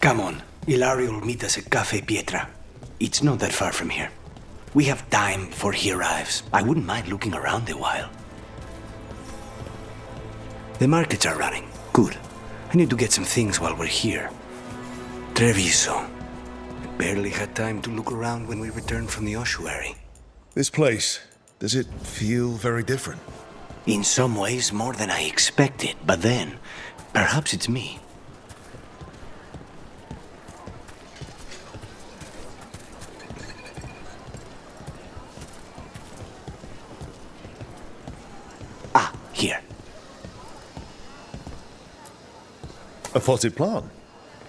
Come on. Ilario will meet us at Cafe Pietra. It's not that far from here. We have time before he arrives. I wouldn't mind looking around a while. The markets are running. Good. I need to get some things while we're here. Treviso. Barely had time to look around when we returned from the ossuary. This place, does it feel very different? In some ways, more than I expected. But then, perhaps it's me. Ah, here. A potted plant?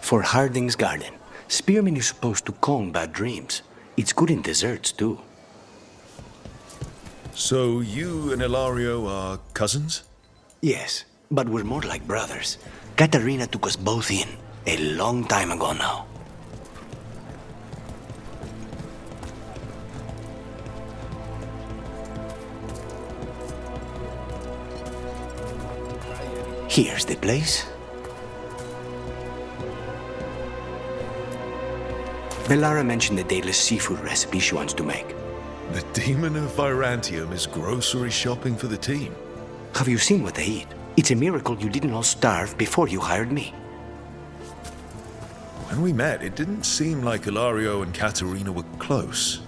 For Harding's garden. Spearmint is supposed to calm bad dreams. It's good in desserts, too. So you and Ilario are cousins? Yes, but we're more like brothers. Katarina took us both in, a long time ago now. Here's the place. Velara mentioned the dayless seafood recipe she wants to make. The Demon of Virantium is grocery shopping for the team. Have you seen what they eat? It's a miracle you didn't all starve before you hired me. When we met, it didn't seem like Ilario and Katerina were close.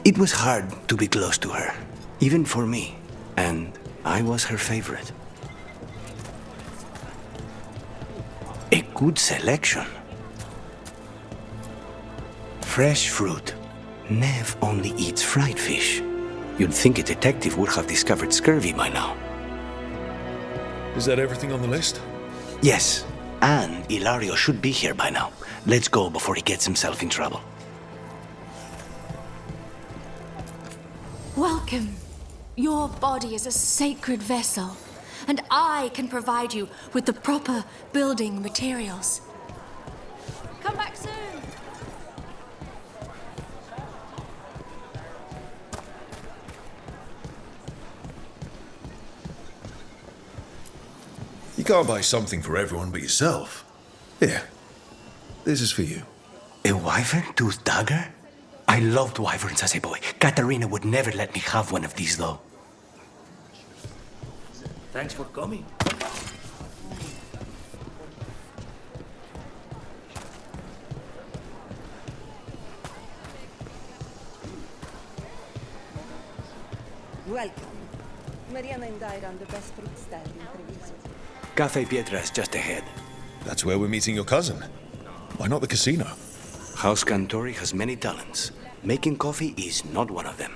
It was hard to be close to her, even for me, and I was her favorite. A good selection. Fresh fruit. Nev only eats fried fish. You'd think a detective would have discovered scurvy by now. Is that everything on the list? Yes, and Ilario should be here by now. Let's go before he gets himself in trouble. Welcome. Your body is a sacred vessel, and I can provide you with the proper building materials. Come back soon. You can't buy something for everyone but yourself. Here, this is for you. A wyvern tooth dagger? I loved wyverns as a boy. Katarina would never let me have one of these, though. Thanks for coming. Welcome. Mariana and I run the best fruit stand in Treviso. Cafe Pietra is just ahead. That's where we're meeting your cousin. Why not the casino? House Cantori has many talents. Making coffee is not one of them.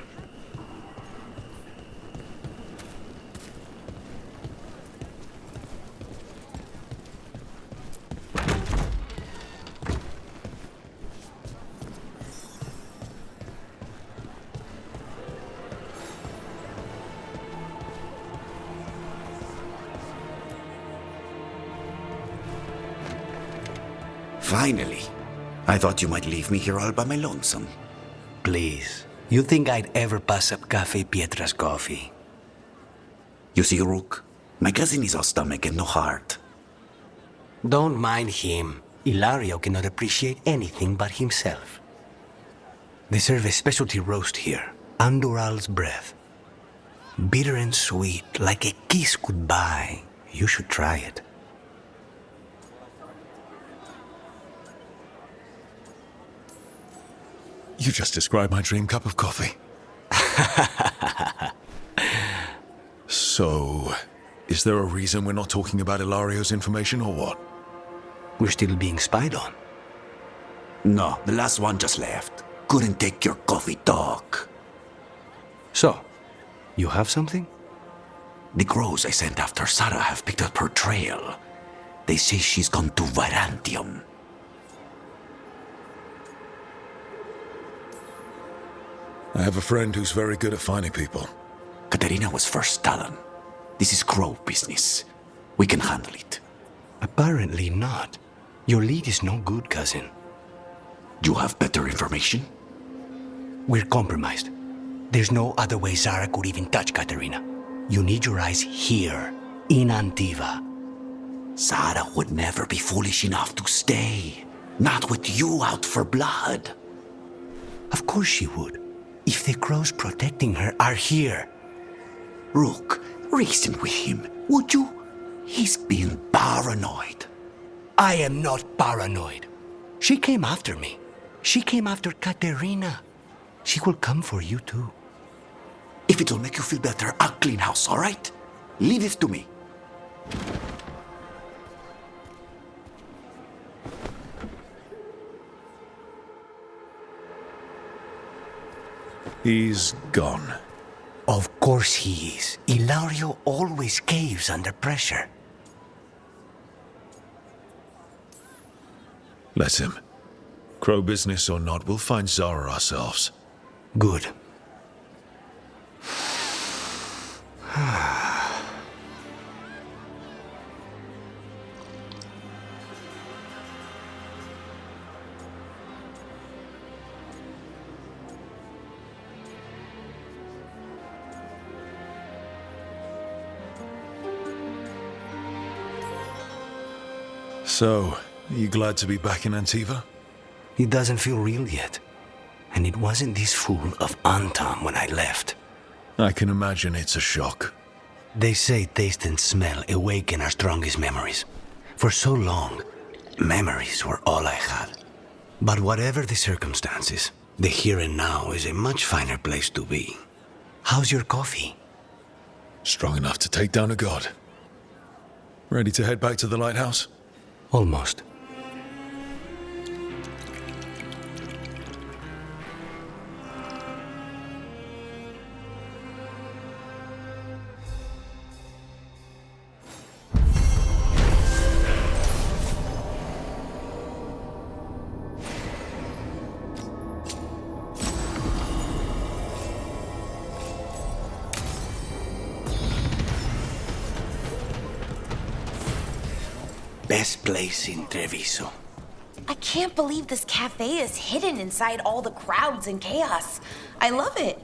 Finally. I thought you might leave me here all by my lonesome. Please. You think I'd ever pass up Cafe Pietra's coffee? You see, Rook, my cousin is all stomach and no heart. Don't mind him. Ilario cannot appreciate anything but himself. They serve a specialty roast here, Andoral's breath. Bitter and sweet, like a kiss goodbye. You should try it. You just described my dream cup of coffee. So, is there a reason we're not talking about Ilario's information or what? We're still being spied on. No, the last one just left. Couldn't take your coffee talk. So, you have something? The crows I sent after Sarah have picked up her trail. They say she's gone to Virantium. I have a friend who's very good at finding people. Katerina was first Talon. This is crow business. We can handle it. Apparently not. Your lead is no good, cousin. You have better information? We're compromised. There's no other way Zara could even touch Katerina. You need your eyes here, in Antiva. Zara would never be foolish enough to stay. Not with you out for blood. Of course she would. If the crows protecting her are here. Rook, reason with him, would you? He's being paranoid. I am not paranoid. She came after me. She came after Katerina. She will come for you too. If it'll make you feel better, I'll clean house, all right? Leave this to me. He's gone. Of course he is. Ilario always caves under pressure. Let him. Crow business or not, we'll find Zara ourselves. Good. So, are you glad to be back in Antiva? It doesn't feel real yet. And it wasn't this fool of Anton when I left. I can imagine it's a shock. They say taste and smell awaken our strongest memories. For so long, memories were all I had. But whatever the circumstances, the here and now is a much finer place to be. How's your coffee? Strong enough to take down a god. Ready to head back to the lighthouse? Almost. Best place in Treviso. I can't believe this cafe is hidden inside all the crowds and chaos. I love it.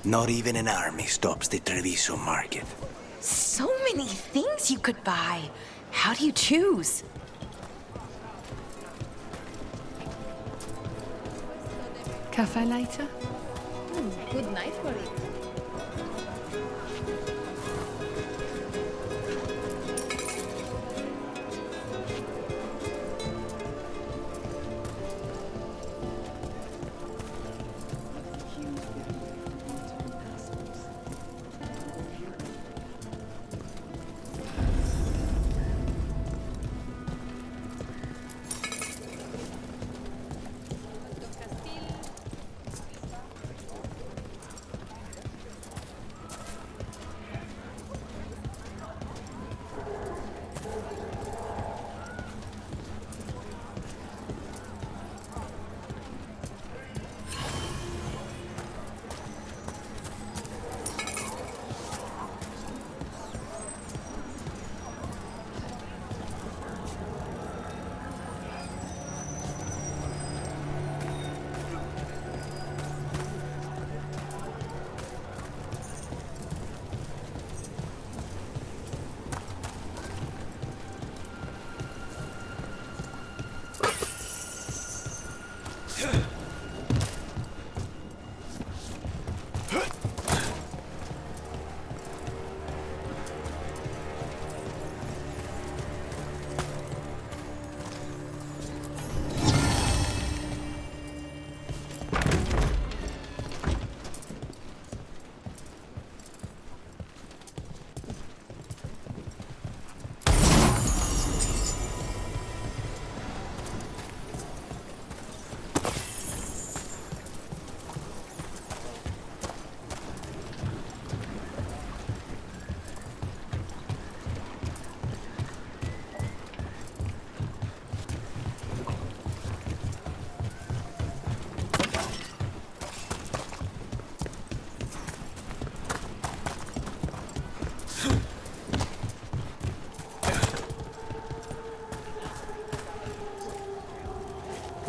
Not even an army stops the Treviso market. So many things you could buy. How do you choose? Cafe later? Good night for it.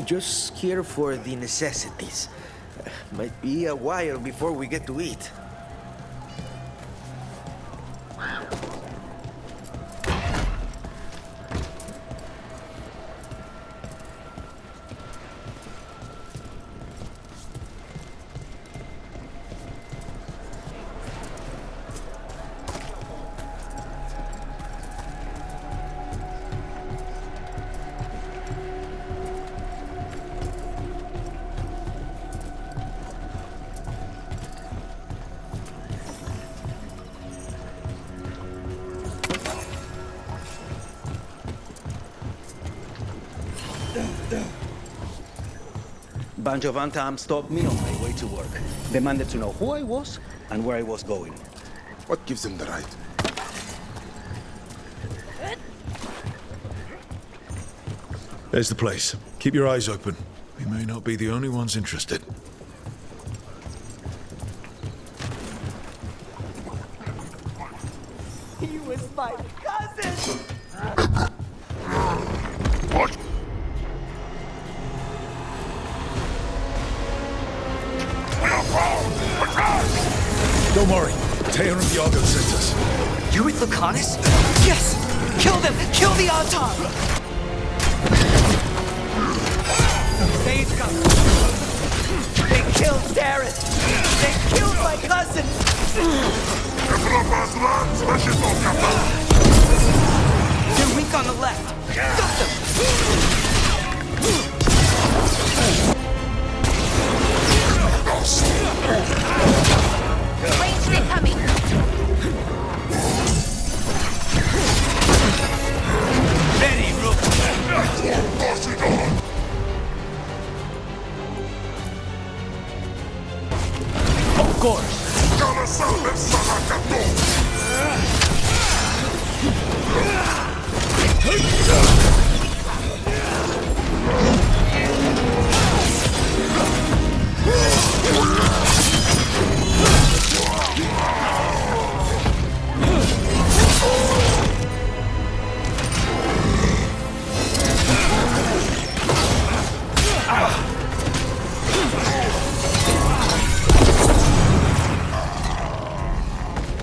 Just here for the necessities. Might be a while before we get to eat. Banjo Van Tam stopped me on my way to work. Demanded to know who I was and where I was going. What gives him the right? There's the place. Keep your eyes open. We may not be the only ones interested. He was my cousin! What? We are found! Attack! Don't worry. Teo and Iago sent us. You're with Lucanus? Yes! Kill them! Kill the Anton! They've come. They killed Darren! They killed my cousin! They're weak on the left. Stop them! Ranged incoming! Ready, Rook! Of course!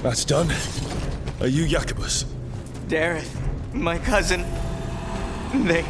That's done. Are you Jacobus? Dareth, my cousin. They.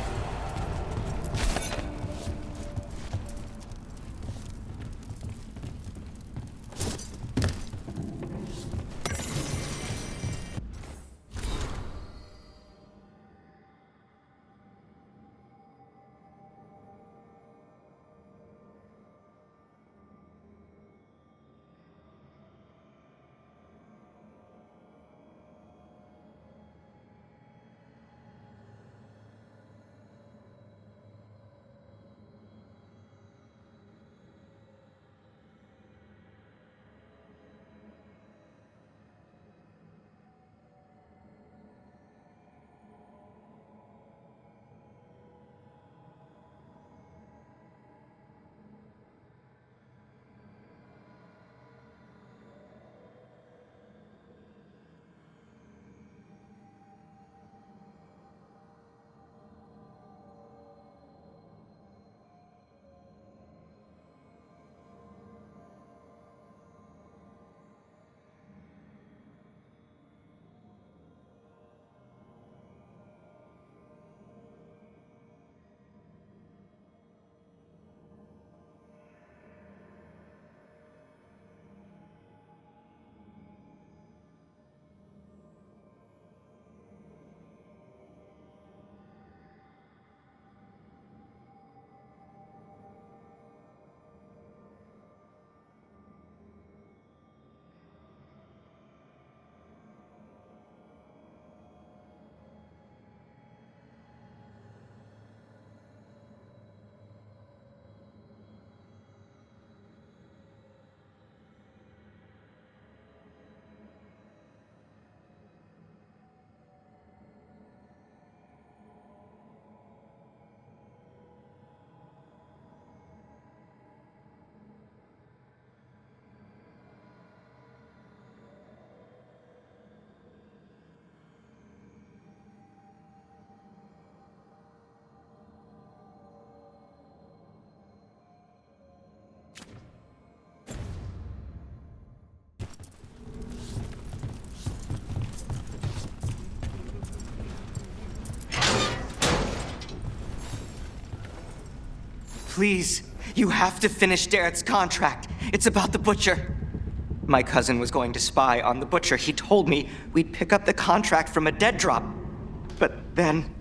Please, you have to finish Dareth's contract. It's about the Butcher. My cousin was going to spy on the Butcher. He told me we'd pick up the contract from a dead drop. But then,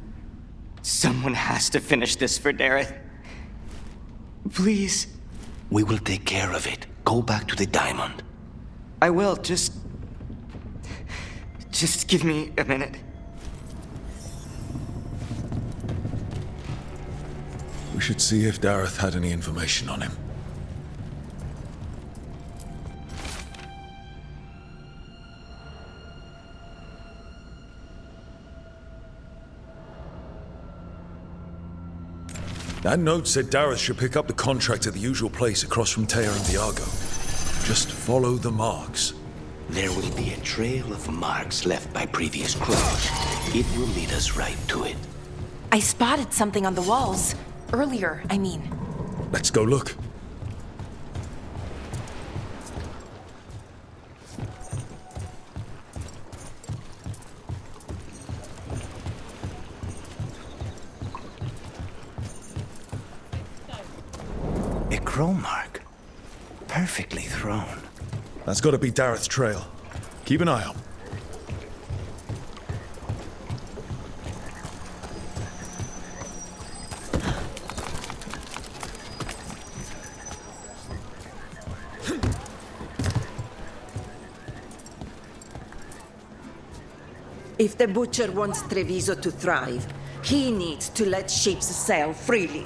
someone has to finish this for Dareth. Please. We will take care of it. Go back to the diamond. I will, just give me a minute. We should see if Dareth had any information on him. That note said Dareth should pick up the contract at the usual place across from Teia and Viago. Just follow the marks. There will be a trail of marks left by previous crews. It will lead us right to it. I spotted something on the walls. Earlier, I mean. Let's go look. A crow mark. Perfectly thrown. That's got to be Dareth's trail. Keep an eye out. If the Butcher wants Treviso to thrive, he needs to let ships sail freely.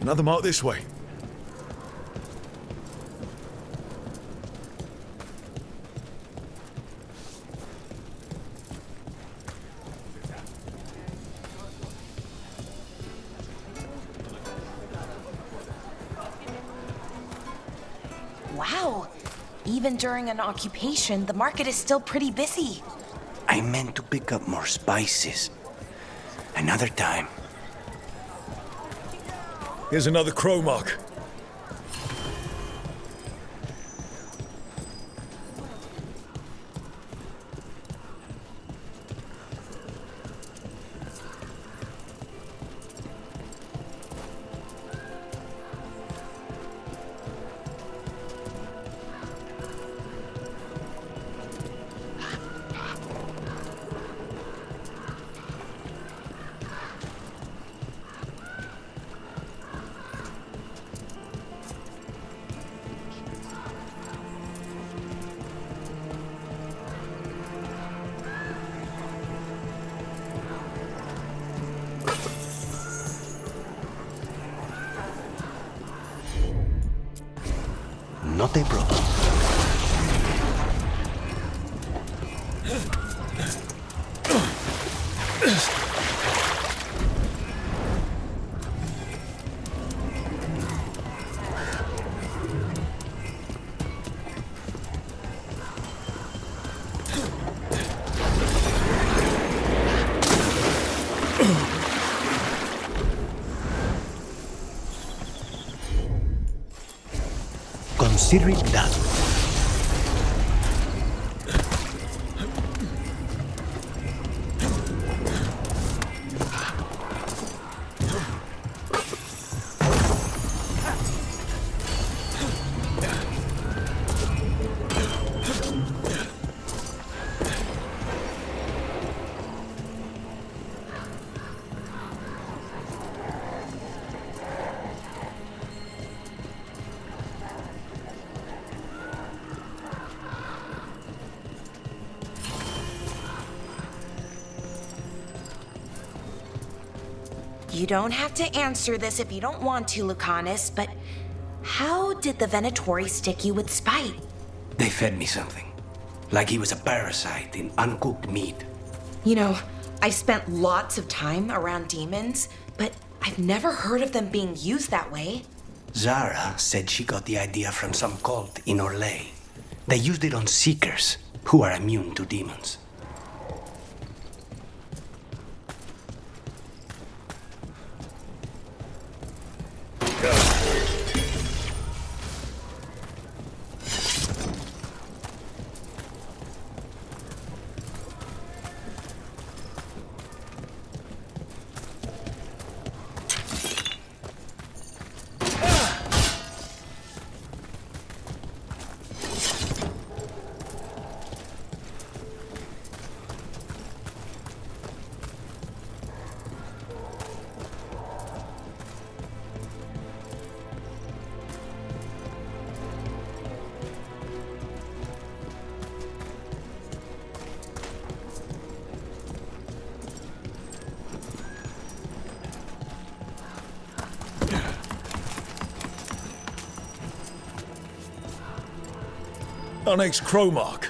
Another mark this way. even during an occupation, the market is still pretty busy. I meant to pick up more spices. Another time. Here's another crow mark. Not a problem. Consider it done. You don't have to answer this if you don't want to, Lucanus, but how did the Venatori stick you with spite? They fed me something. Like he was a parasite in uncooked meat. You know, I've spent lots of time around demons, but I've never heard of them being used that way. Zara said she got the idea from some cult in Orlais. They used it on seekers who are immune to demons. Our next crow mark.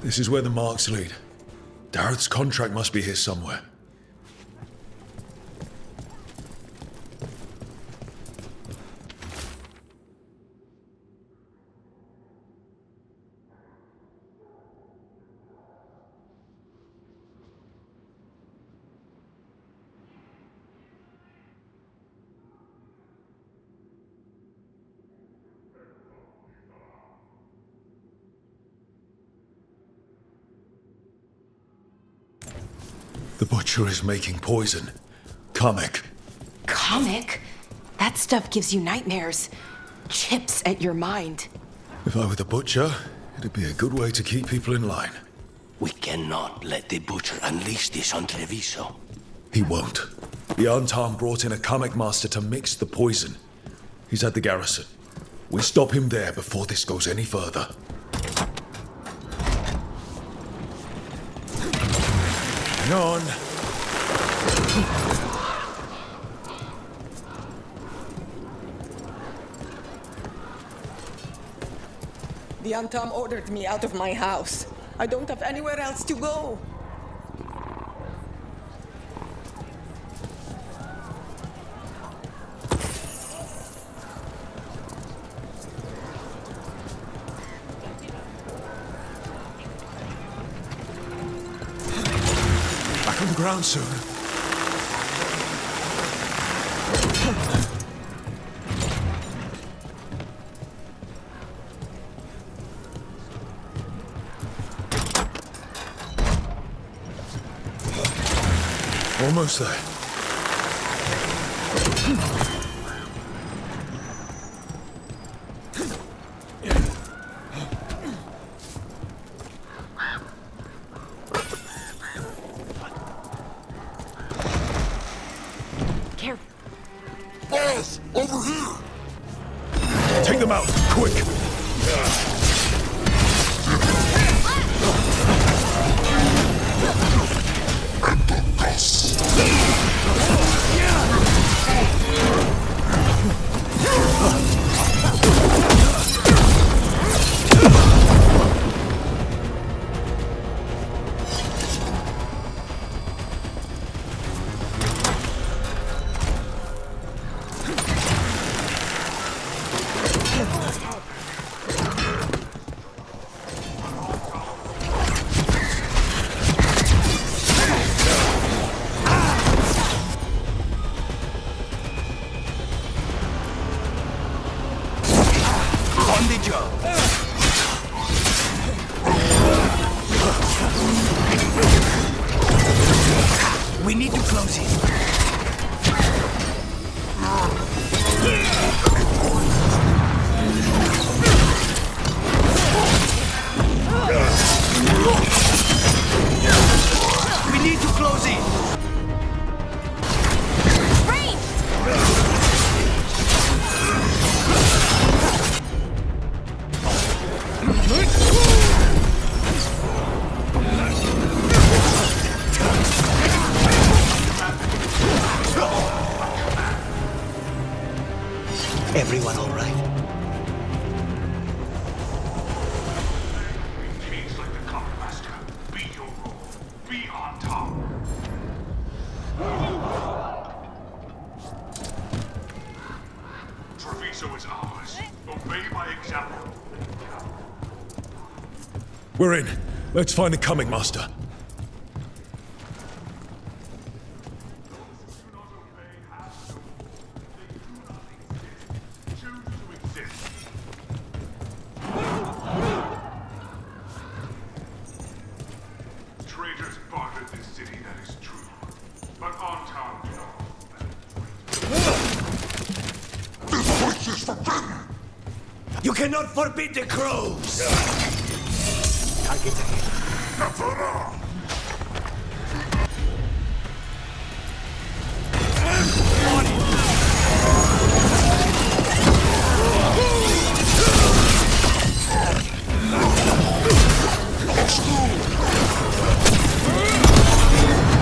This is where the marks lead. Dareth's contract must be here somewhere. The butcher is making poison. Kamek. Comic? That stuff gives you nightmares. Chips at your mind. If I were the butcher, it'd be a good way to keep people in line. We cannot let the butcher unleash this on Treviso. He won't. The Antam brought in a Kamek master to mix the poison. He's at the garrison. We'll stop him there before this goes any further. Hang on. The Antam ordered me out of my house. I don't have anywhere else to go. ground soon. Almost there. Careful. Boss, over here! Take them out, quick! On the job. We need to close it. We need to close it. Everyone all right? Change like the Comet Master. Be your role. Be on top. Treviso is ours. Obey my example. We're in. Let's find the Comic Master. Traitors bartered this city, that is true. But on town, no. This place is forbidden! You cannot forbid the crows. Never!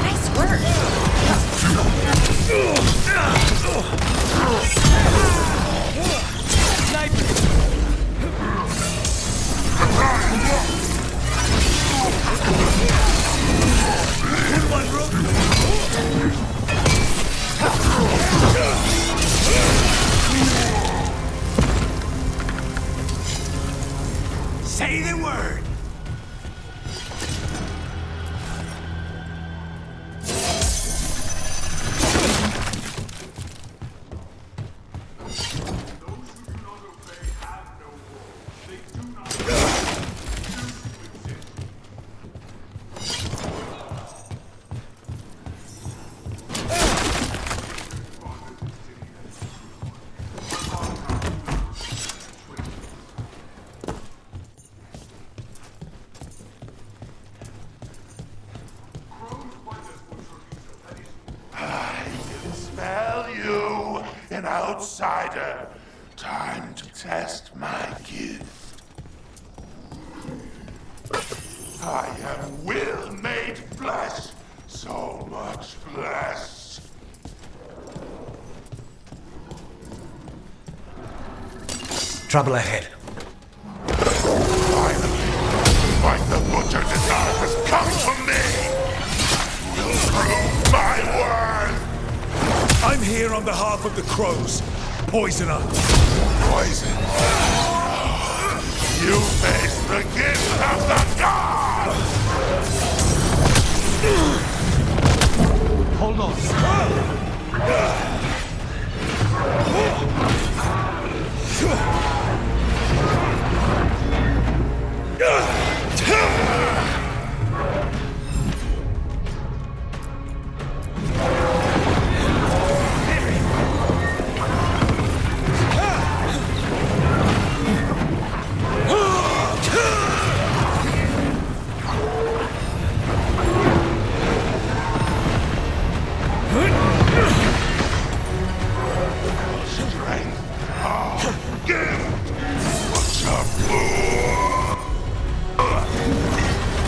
Nice work. Say the word. You, an outsider. Time to test my gift. I am will made flesh. So much flesh. Trouble ahead. Finally, like the butcher desire has come to me. Will prove my worth. I'm here on behalf of the crows. Poisoner. Poison. You face the gift of the god! hold on.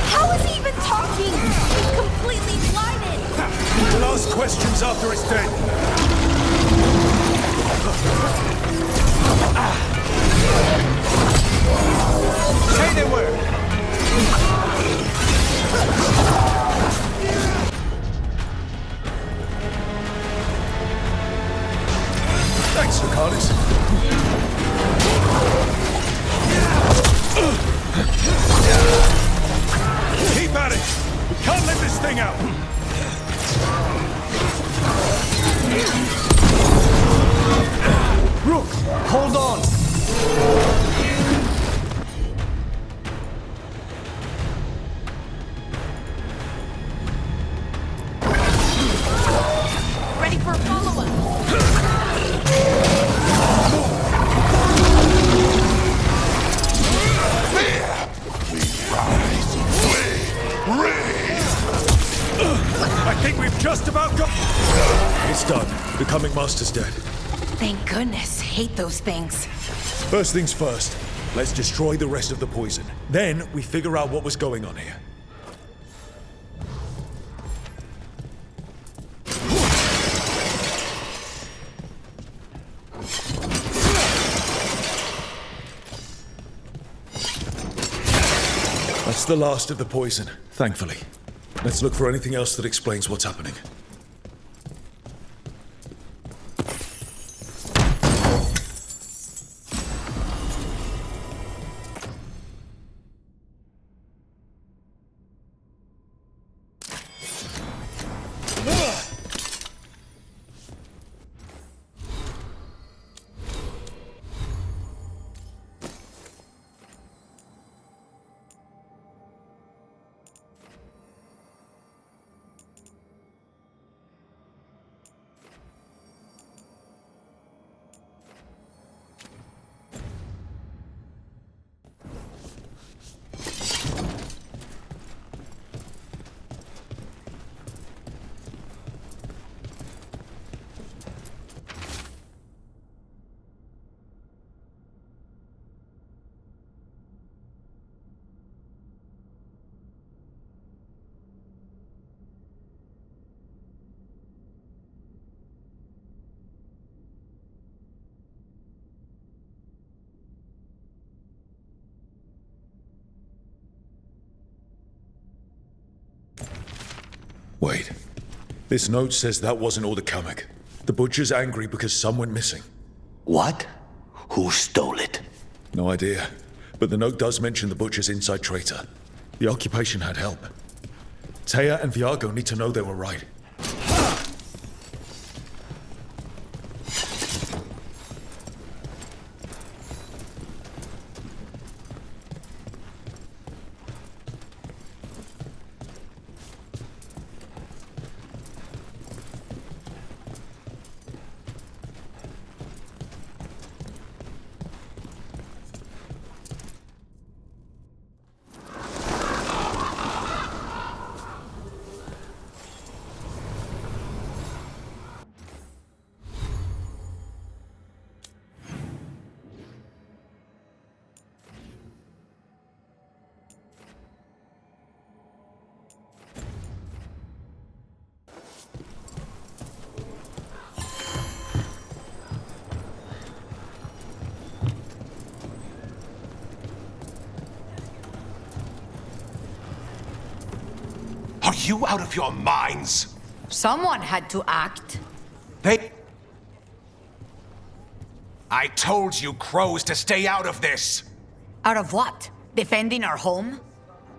How is he even talking? He's completely blinded. We'll ask questions after it's dead. Say the word. Thanks, Lucanus. Keep at it! We can't let this thing out! Rook, hold on. Ready for a follow-up. I think we've just about got... It's done. The Coming Master's dead. Thank goodness. Hate those things. First things first, let's destroy the rest of the poison. Then we figure out what was going on here. That's the last of the poison, thankfully. Let's look for anything else that explains what's happening. Wait. This note says that wasn't all the Kamek. The Butcher's angry because some went missing. What? Who stole it? No idea. But the note does mention the Butcher's inside traitor. The occupation had help. Taya and Viago need to know they were right. Are you out of your minds? Someone had to act. I told you crows to stay out of this! Out of what? Defending our home?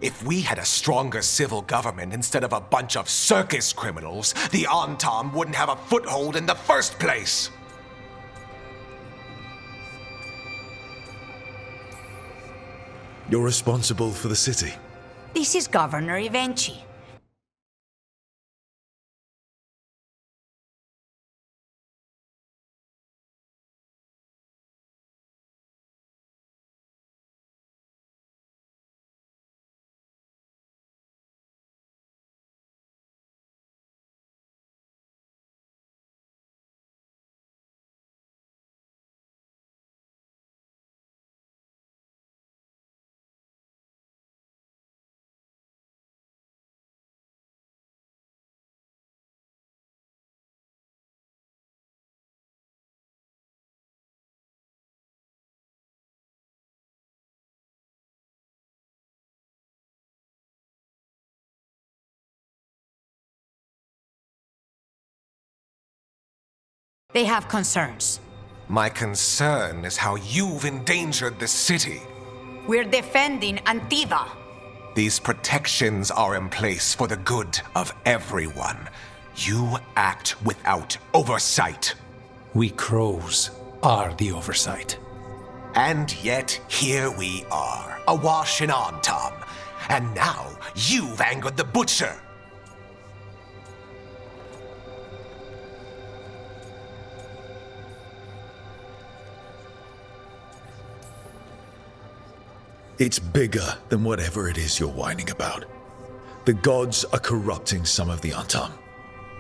If we had a stronger civil government instead of a bunch of circus criminals, the Antam wouldn't have a foothold in the first place. You're responsible for the city. This is Governor Ivenchi. They have concerns. My concern is how you've endangered the city. We're defending Antiva. These protections are in place for the good of everyone. You act without oversight. We crows are the oversight. And yet, here we are, awash in Antam. And now, you've angered the Butcher. It's bigger than whatever it is you're whining about. The gods are corrupting some of the Antam.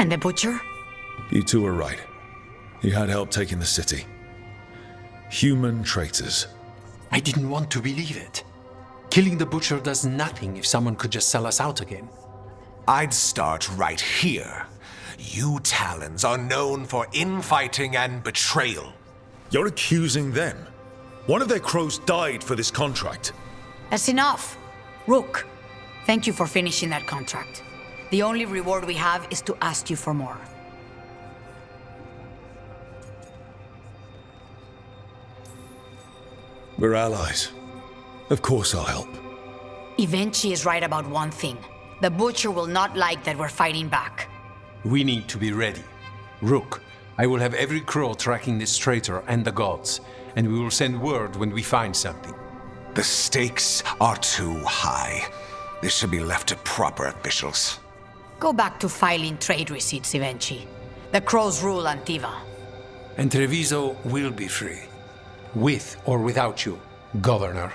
And the Butcher? You two are right. He had help taking the city. Human traitors. I didn't want to believe it. Killing the Butcher does nothing if someone could just sell us out again. I'd start right here. You Talons are known for infighting and betrayal. You're accusing them. One of their crows died for this contract. That's enough. Rook, thank you for finishing that contract. The only reward we have is to ask you for more. We're allies. Of course I'll help. Ivenchi is right about one thing. The Butcher will not like that we're fighting back. We need to be ready. Rook, I will have every crow tracking this traitor and the gods, and we will send word when we find something. The stakes are too high. This should be left to proper officials. Go back to filing trade receipts, Ivenchi. The crows rule Antiva. And Treviso will be free. With or without you, Governor.